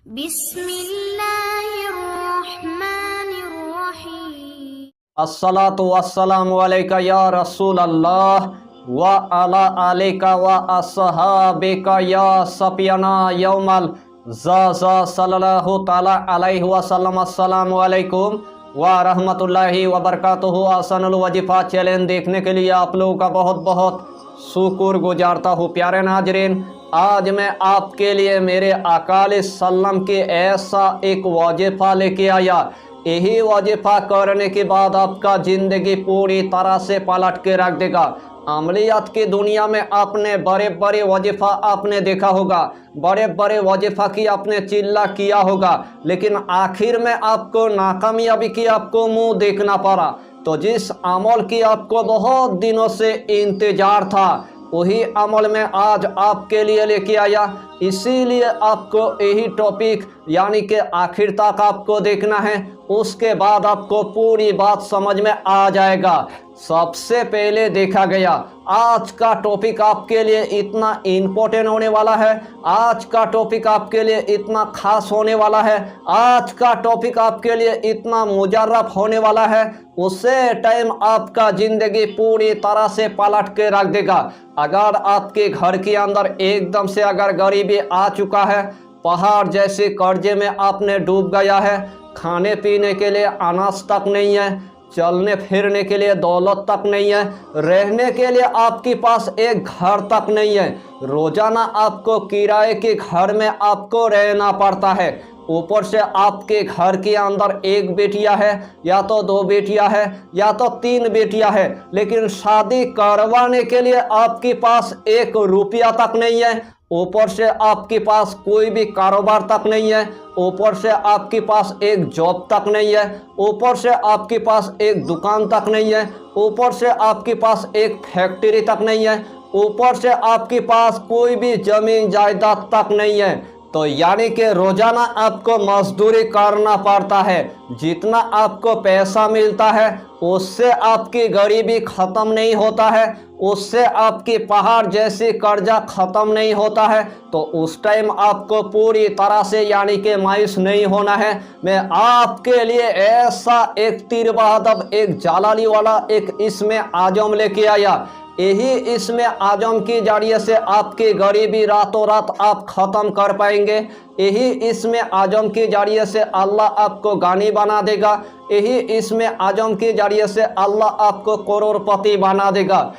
बिस्मिल्लाहिर्रहमानिर्रहीम। अस्सलातु वस्सलामु अलैका या रसूल अल्लाह व अला आलिका व अस्हाबिका या सफियाना यौमल ज़ा सल्लल्लाहु ताला अलैहि वसल्लम। अस्सलामु अलैकुम व रहमतुल्लाहि व बरकातुहू। आसनुल वजीफ़ा चैलेंज देखने के लिए आप लोगों का बहुत बहुत शुक्र गुजारता हूँ। प्यारे नाजरीन, आज मैं आपके लिए मेरे आकाल सल्लम के ऐसा एक वजीफ़ा लेके आया। यही वजीफ़ा करने के बाद आपका ज़िंदगी पूरी तरह से पलट के रख देगा। अमलियात की दुनिया में आपने बड़े बड़े वजीफ़ा आपने देखा होगा, बड़े बड़े वजीफ़ा की आपने चिल्ला किया होगा, लेकिन आखिर में आपको नाकामयाबी की आपको मुंह देखना पड़ा। तो जिस अमल की आपको बहुत दिनों से इंतज़ार था, वही अमल में आज आपके लिए लेके आया। इसीलिए आपको यही टॉपिक यानी कि आखिर तक आपको देखना है, उसके बाद आपको पूरी बात समझ में आ जाएगा। सबसे पहले देखा गया, आज का टॉपिक आपके लिए इतना इम्पोर्टेंट होने वाला है, आज का टॉपिक आपके लिए इतना खास होने वाला है, आज का टॉपिक आपके लिए इतना मुजर्रब होने वाला है, उसे टाइम आपका ज़िंदगी पूरी तरह से पलट के रख देगा। अगर आपके घर के अंदर एकदम से अगर गरीबी आ चुका है, पहाड़ जैसे कर्जे में आपने डूब गया है, खाने पीने के लिए अनाज तक नहीं है, चलने फिरने के लिए दौलत तक नहीं है, रहने के लिए आपके पास एक घर तक नहीं है, रोजाना आपको किराए के घर में आपको रहना पड़ता है, ऊपर से आपके घर के अंदर एक बेटिया है या तो दो बेटियां है या तो तीन बेटियां है, लेकिन शादी करवाने के लिए आपके पास एक रुपया तक नहीं है, ऊपर से आपके पास कोई भी कारोबार तक नहीं है, ऊपर से आपके पास एक जॉब तक नहीं है, ऊपर से आपके पास एक दुकान तक नहीं है, ऊपर से आपके पास एक फैक्ट्री तक नहीं है, ऊपर से आपके पास कोई भी जमीन जायदाद तक नहीं है। तो यानी कि रोजाना आपको मजदूरी करना पड़ता है। जितना आपको पैसा मिलता है उससे आपकी गरीबी ख़त्म नहीं होता है, उससे आपकी पहाड़ जैसी कर्जा ख़त्म नहीं होता है। तो उस टाइम आपको पूरी तरह से यानी कि मायूस नहीं होना है। मैं आपके लिए ऐसा एक तीर बहादुर, एक जालाली वाला एक इसमें आजम लेके आया। यही इसमें आजम की जरिए से आपकी गरीबी रातों रात आप ख़त्म कर पाएंगे। यही इसमें आजम की जरिए से अल्लाह आपको गानी बना देगा। यही इसमें आजम के जरिए से अल्लाह आपको करोड़पति बना देगा।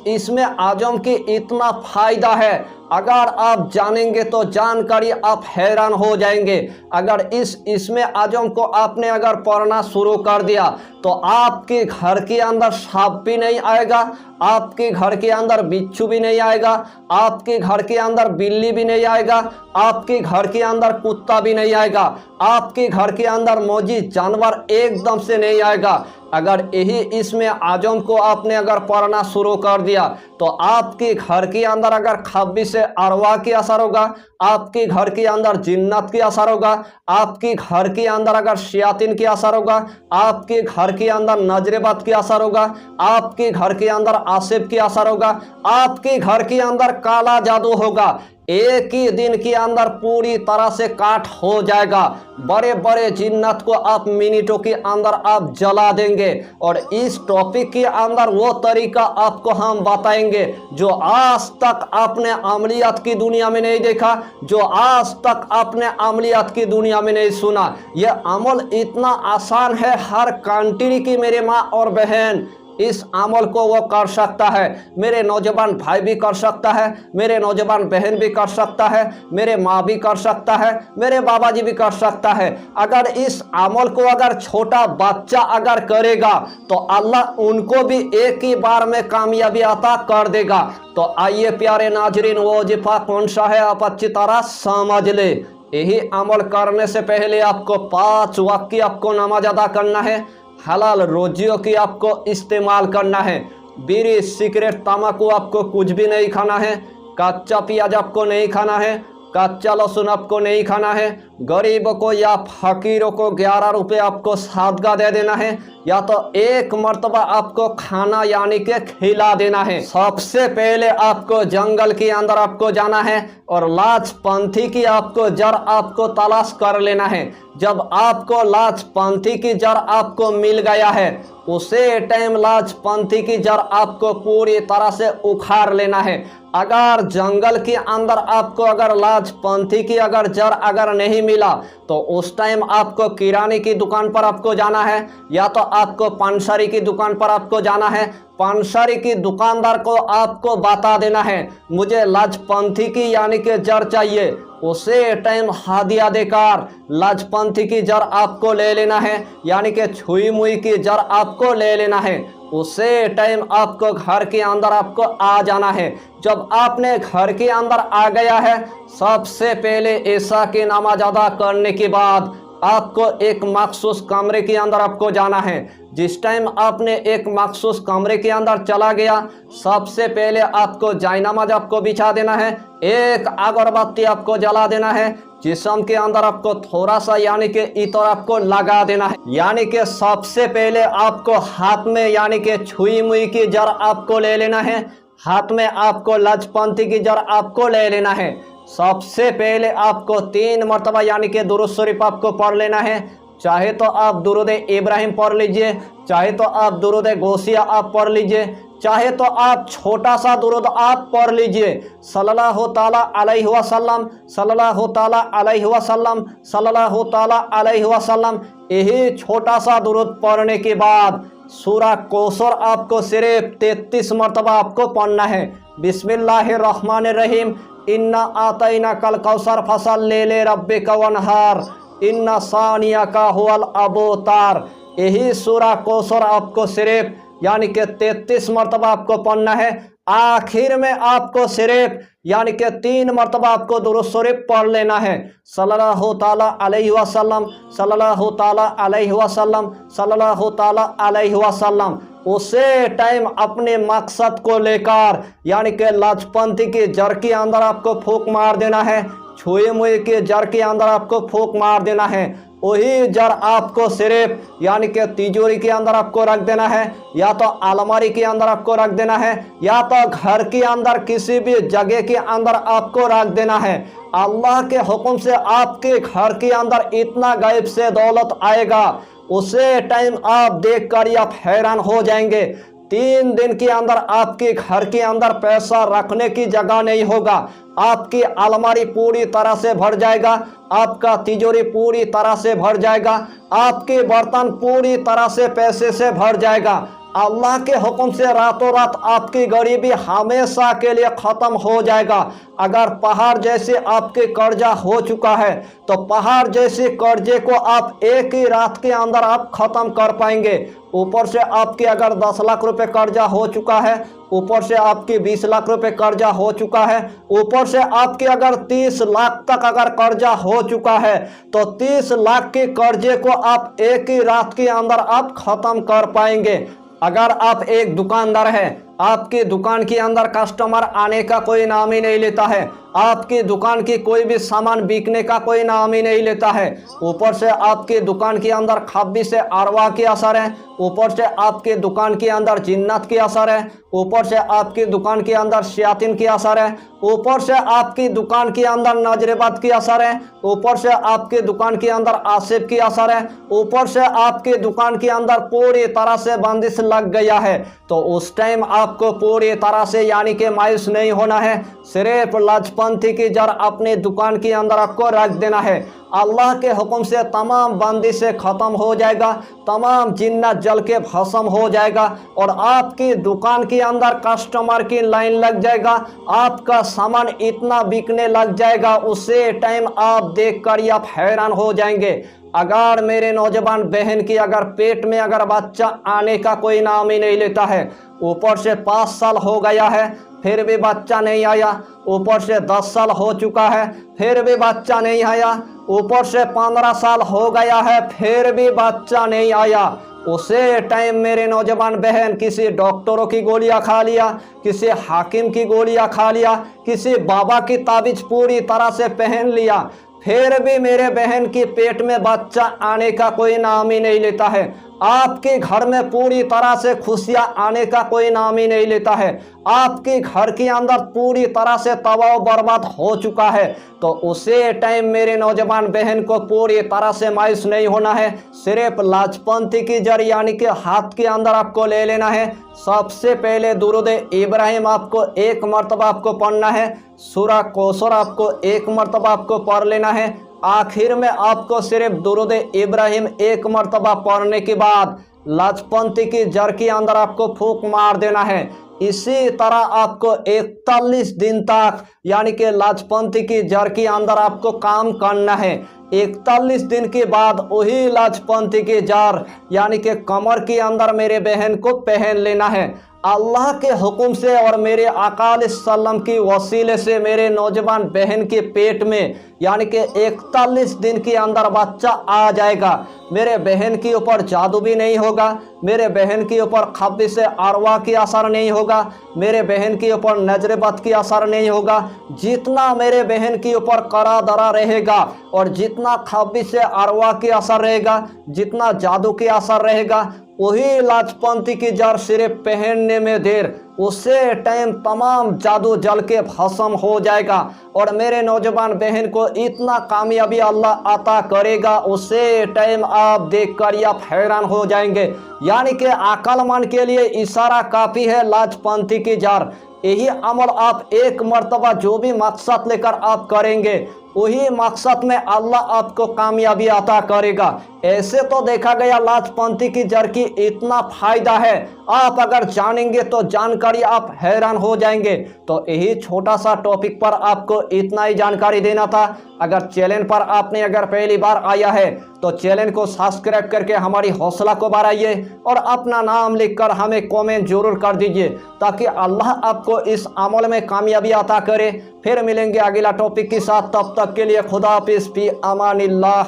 इसमें आजम की इतना फ़ायदा है, अगर आप जानेंगे तो जानकारी आप हैरान हो जाएंगे। अगर इसमें आजम को आपने अगर पढ़ना शुरू कर दिया तो आपके घर के अंदर सांप भी नहीं आएगा, आपके घर के अंदर बिच्छू भी नहीं आएगा, आपके घर के अंदर बिल्ली भी नहीं आएगा, आपके घर के अंदर कुत्ता भी नहीं आएगा, आपके घर के अंदर मौजी जानवर एकदम से नहीं आएगा। अगर यही इसमें आजम को आपने अगर पढ़ना शुरू कर दिया तो आपके घर के अंदर अगर खब्बी से अरवा की असर होगा, आपके घर के अंदर जिन्नत की असर होगा, आपके घर के अंदर अगर शयातीन की असर होगा, आपके घर के अंदर नजरेबद की असर होगा, आपके घर के अंदर आसिफ की असर होगा, आपके घर के अंदर काला जादू होगा, एक ही दिन के अंदर पूरी तरह से काट हो जाएगा। बड़े बड़े जिन्नत को आप मिनटों के अंदर आप जला देंगे। और इस टॉपिक के अंदर वो तरीका आपको हम बताएंगे जो आज तक आपने अमलियात की दुनिया में नहीं देखा, जो आज तक आपने अमलियात की दुनिया में नहीं सुना। यह अमल इतना आसान है, हर कंट्री की मेरे माँ और बहन इस अमल को वो कर सकता है। मेरे नौजवान भाई भी कर सकता है, मेरे नौजवान बहन भी कर सकता है, मेरे माँ भी कर सकता है, मेरे बाबा जी भी कर सकता है। अगर इस अमल को अगर छोटा बच्चा अगर करेगा तो अल्लाह उनको भी एक ही बार में कामयाबी अता कर देगा। तो आइए प्यारे नाजरीन, वो वजीफा कौन सा है आप अच्छी तरह समझ ले। यही अमल करने से पहले आपको 5 वक्त की आपको नमाज अदा करना है, हलाल रोजियों की आपको इस्तेमाल करना है, बीड़ी सिगरेट तम्बाकू आपको कुछ भी नहीं खाना है, कच्चा प्याज आपको नहीं खाना है, कच्चा लहसुन आपको नहीं खाना है, गरीबों को या फकीरों को 11 रुपये आपको सदका दे देना है, या तो एक मर्तबा आपको खाना यानी कि खिला देना है। सबसे पहले आपको जंगल के अंदर आपको जाना है और लाजपंथी की आपको जड़ आपको तलाश कर लेना है। जब आपको लाजपंथी की जड़ आपको मिल गया है, उसे टाइम लाजपंथी की जड़ आपको पूरी तरह से उखाड़ लेना है। अगर जंगल के अंदर आपको अगर लाजपंथी की अगर जड़ अगर नहीं मिला तो उस टाइम आपको किराने की दुकान पर आपको जाना है, या तो आपको पंसारी की दुकान पर आपको जाना है। पंसारी की दुकानदार को आपको बता देना है मुझे लाजपंथी की यानी कि जड़ चाहिए। उसे टाइम हादिया देकर लाजपंथी की जड़ आपको ले लेना है, यानी कि छुई मुई की जड़ आपको ले लेना है। उसे टाइम आपको घर के अंदर आपको आ जाना है। जब आपने घर के अंदर आ गया है, सबसे पहले ईशा की नमाज अदा करने के बाद आपको एक मखसूस कमरे के अंदर आपको जाना है। जिस टाइम आपने एक मखसूस कमरे के अंदर चला गया, सबसे पहले आपको जायनमाज आपको बिछा देना है, एक अगरबत्ती आपको जला देना है, जिस्म के अंदर आपको थोड़ा सा यानी कि इतर आपको लगा देना है। यानी कि सबसे पहले आपको हाथ में यानी कि छुई मुई की जड़ आपको ले लेना है, हाथ में आपको लाजपंथी की जड़ आपको ले लेना है। सबसे पहले आपको 3 मरतबा यानी कि दुरूद शरीफ आपको पढ़ लेना है। चाहे तो आप दुरूद इब्राहिम पढ़ लीजिए, चाहे तो आप दुरूद गौसिया आप पढ़ लीजिए, चाहे तो आप छोटा सा दुरूद आप पढ़ लीजिए, सल्लल्लाहु ताला अलैहि वसल्लम, सल्लल्लाहु ताला अलैहि वसल्लम, सल्लल्लाहु ताला अलैहि वसल्लम। यही छोटा सा दुरूद पढ़ने के बाद सूरा कौसर आपको सिर्फ 33 मरतबा आपको पढ़ना है। बिस्मिल्लाहिर्रहमानिर्रहीम, इन्ना आतैना कल कौसर फसल ले रब्बिका वनहार, इन्ना सानिया का हुअल अबोतार। यही सूरा कौसर आपको सिर्फ यानी कि 33 मरतबा आपको पढ़ना है। आखिर में आपको सिर्फ यानी कि 3 मरतबा आपको दुरूद शरीफ पढ़ लेना है, सल्लल्लाहु ताला अलैहि वसल्लम, सल्लल्लाहु ताला अलैहि वसल्लम, सल्लल्लाहु ताला अलैहि वसल्लम। उसे टाइम अपने मकसद को लेकर यानी कि लाजपंथी की जड़ के अंदर आपको फूंक मार देना है, छुए मुए के जड़ के अंदर आपको फूंक मार देना है। वही जड़ आपको सिर्फ यानी कि तिजोरी के अंदर आपको रख देना है, या तो अलमारी के अंदर आपको रख देना है, या तो घर के अंदर किसी भी जगह के अंदर आपको रख देना है। अल्लाह के हुक्म से आपके घर के अंदर इतना गायब से दौलत आएगा, उसे टाइम आप देख कर आप हैरान हो जाएंगे। 3 दिन के अंदर आपके घर के अंदर पैसा रखने की जगह नहीं होगा, आपकी अलमारी पूरी तरह से भर जाएगा, आपका तिजोरी पूरी तरह से भर जाएगा, आपके बर्तन पूरी तरह से पैसे से भर जाएगा। अल्लाह के हुक्म से रातों रात आपकी गरीबी हमेशा के लिए ख़त्म हो जाएगा। अगर पहाड़ जैसे आपके कर्जा हो चुका है तो पहाड़ जैसे कर्जे को आप एक ही रात के अंदर आप ख़त्म कर पाएंगे। ऊपर से आपके अगर 10 लाख रुपए कर्जा हो चुका है, ऊपर से आपके 20 लाख रुपए कर्जा हो चुका है, ऊपर से आपके अगर 30 लाख तक अगर कर्जा हो चुका है, तो 30 लाख के कर्जे को आप एक ही रात के अंदर आप ख़त्म कर पाएंगे। अगर आप एक दुकानदार हैं, आपकी दुकान के अंदर कस्टमर आने का कोई नाम ही नहीं लेता है, आपकी दुकान की कोई भी सामान बिकने का कोई नाम ही नहीं लेता है, ऊपर से आपकी दुकान के अंदर खब्बी से अरवा के असर है, ऊपर से आपकी दुकान के अंदर जिन्नत के असर है, ऊपर से आपकी दुकान के अंदर शयातीन के असर है, ऊपर से आपकी दुकान के अंदर नजरेबद की असर है, ऊपर से आपकी दुकान के अंदर आसिफ की असर है, ऊपर से आपकी दुकान के अंदर पूरी तरह से बंदिश लग गया है। तो उस टाइम आपको पूरी तरह से यानी कि मायूस नहीं होना है, सिर्फ लाजपंथी की जड़ अपनी दुकान के अंदर आपको रख देना है। अल्लाह के हुक्म से तमाम बंदिश से ख़त्म हो जाएगा, तमाम जिन्नत जल के भस्म हो जाएगा और आपकी दुकान के अंदर कस्टमर की लाइन लग जाएगा, आपका सामान इतना बिकने लग जाएगा, उससे टाइम आप देख कर आप हैरान हो जाएंगे। अगर मेरे नौजवान बहन की अगर पेट में अगर बच्चा आने का कोई नाम ही नहीं लेता है, ऊपर से 5 साल हो गया है फिर भी बच्चा नहीं आया, ऊपर से 10 साल हो चुका है फिर भी बच्चा नहीं आया, ऊपर से 15 साल हो गया है फिर भी बच्चा नहीं आया, उसे टाइम मेरे नौजवान बहन किसी डॉक्टरों की गोलियां खा लिया, किसी हाकिम की गोलियां खा लिया, किसी बाबा की ताबीज पूरी तरह से पहन लिया, फिर भी मेरे बहन की पेट में बच्चा आने का कोई नाम ही नहीं लेता है। आपके घर में पूरी तरह से खुशियां आने का कोई नाम ही नहीं लेता है। आपके घर के अंदर पूरी तरह से तबाह बर्बाद हो चुका है। तो उसे टाइम मेरे नौजवान बहन को पूरी तरह से मायूस नहीं होना है। सिर्फ लाजपंथी की जड़ यानी कि हाथ के अंदर आपको ले लेना है। सबसे पहले दुरूद इब्राहिम आपको 1 मरतबा आपको पढ़ना है। सूरा कौसर आपको 1 मरतबा आपको पढ़ लेना है। आखिर में आपको सिर्फ दुरूद इब्राहिम 1 मरतबा पढ़ने के बाद लाजपंथी की जड़ के अंदर आपको फूंक मार देना है। इसी तरह आपको 41 दिन तक यानी कि लाजपंथी की जड़ के अंदर आपको काम करना है। 41 दिन के बाद वही लाजपंथी की जड़ यानी कि कमर के अंदर मेरे बहन को पहन लेना है। अल्लाह के हुक्म से और मेरे आका सल्लम की वसीले से मेरे नौजवान बहन के पेट में यानी कि 41 दिन के अंदर बच्चा आ जाएगा। मेरे बहन के ऊपर जादू भी नहीं होगा, मेरे बहन के ऊपर खब्बिस अरवा की असर नहीं होगा, मेरे बहन के ऊपर नजर बद की असर नहीं होगा। जितना मेरे बहन के ऊपर करा दरा रहेगा और जितना खब्बिस अरवा की असर रहेगा, जितना जादू की असर रहेगा, वही लाजपंथी की जड़ सिर्फ पहनने में देर उसे टाइम तमाम जादू जल के भस्म हो जाएगा और मेरे नौजवान बहन को इतना कामयाबी अल्लाह अता करेगा, उसे टाइम आप देखकर आप हैरान हो जाएंगे। यानी कि अक्लमंद के लिए इशारा काफ़ी है लाजपंथी की जड़। यही अमल आप 1 मरतबा जो भी मकसद लेकर आप करेंगे वही मकसद में अल्लाह आपको कामयाबी अता करेगा। ऐसे तो देखा गया लाजपंथी की जड़ की इतना फायदा है, आप अगर जानेंगे तो जानकारी आप हैरान हो जाएंगे। तो यही छोटा सा टॉपिक पर आपको इतना ही जानकारी देना था। अगर चैनल पर आपने अगर पहली बार आया है तो चैनल को सब्सक्राइब करके हमारी हौसला को बढ़ाइए और अपना नाम लिखकर हमें कमेंट जरूर कर दीजिए ताकि अल्लाह आपको इस अमल में कामयाबी अता करे। फिर मिलेंगे अगला टॉपिक के साथ, तब तक के लिए खुदा हाफिज़, फी अमानिल्लाह।